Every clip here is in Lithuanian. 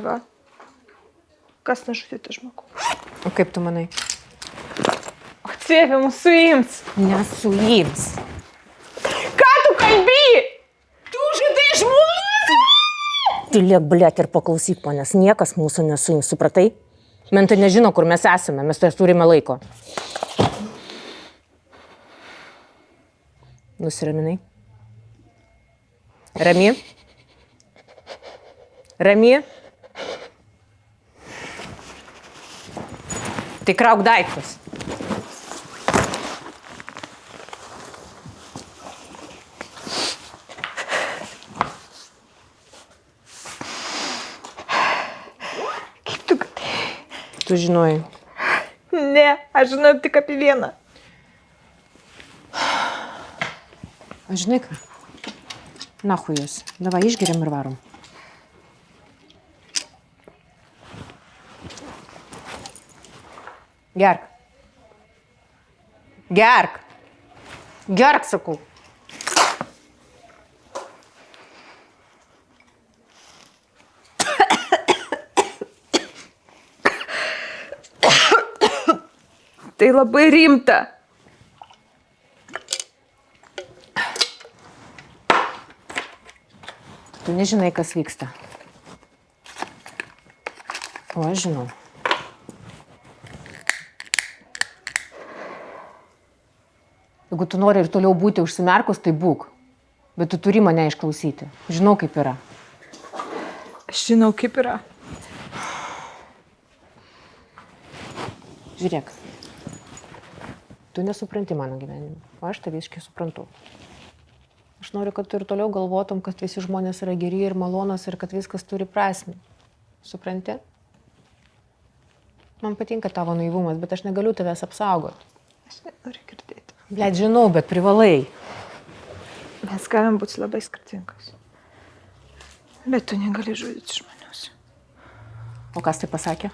Va. Kas nužudyti žmogų? O kaip tu manai? O Cievė mūsų suims. Nesuims. Ką tu kalbi? Tu žudai žmogų? Tylėk, blėt, ir paklausyk manęs, niekas mūsų nesuims, supratai? Mentai nežino, kur mes esame, mes tai turime laiko. Nusiraminai? Rami? Rami? Tai krauk daiktus. Kaip tu gali? Tu žinojai. Ne, aš žinau tik apie vieną. O žinai ką? Nahu jūs. Davai, išgeriam ir varom. Gerk. Gerk. Gerk, sakau. Tai labai rimta. Tu nežinai, kas vyksta. O aš žinau. Jeigu tu nori ir toliau būti užsimerkus, tai būk. Bet tu turi mane išklausyti. Žinau, kaip yra. Aš žinau, kaip yra. Žiūrėk. Tu nesupranti mano gyvenimą, o aš taviškai suprantu. Aš noriu, kad tu ir toliau galvotum, kad visi žmonės yra geri ir malonus ir kad viskas turi prasmę. Supranti? Man patinka tavo naivumas, bet aš negaliu tavęs apsaugoti. Aš nenoriu girdėti. Blet, žinau, bet privalai. Mes galim būti labai skirtingos. Bet tu negali žudyti žmonės. O kas tai pasakė?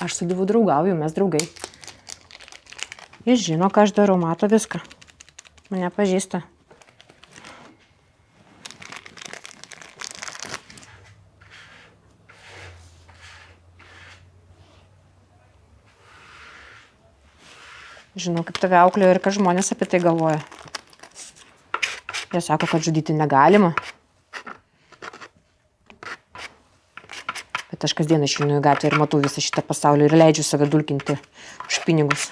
Aš su Dievu draugauju, mes draugai. Jis žino, ką aš darau, mato viską. Mane pažįsta. Žinau, kaip tave auklėjo ir ką žmonės apie tai galvoja. Jie sako, kad žudyti negalima. Bet aš kasdien išeinu į gatvę ir matau visą šitą pasaulį ir leidžiu save dulkinti už pinigus.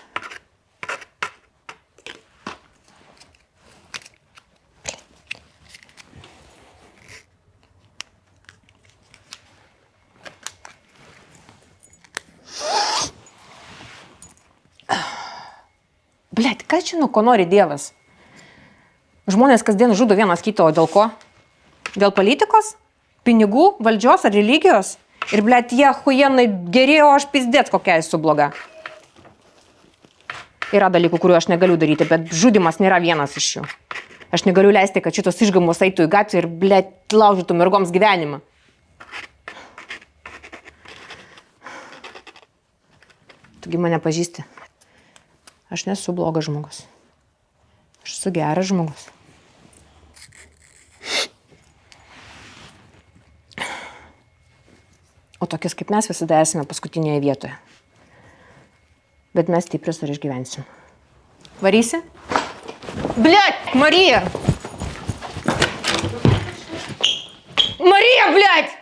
Blet, ką žinau, ko nori Dievas? Žmonės kasdien žudo vienas kitą, o dėl ko? Dėl politikos? Pinigų, valdžios ar religijos? Ir, blet, jie huienai geri, o aš pizdėt kokia esu bloga. Yra dalykų, kuriuo aš negaliu daryti, bet žudimas nėra vienas iš jų. Aš negaliu leisti, kad šitos išgamos eitų į gatvę ir, blet, laužytų mergoms gyvenimą. Tugi mane pažįsti. Aš nesu blogas žmogus. Aš esu geras žmogus. O tokias kaip mes visada esame paskutinėje vietoje. Bet mes stiprios ir išgyvensim. Varysi? Blet, Marija! Marija, blet!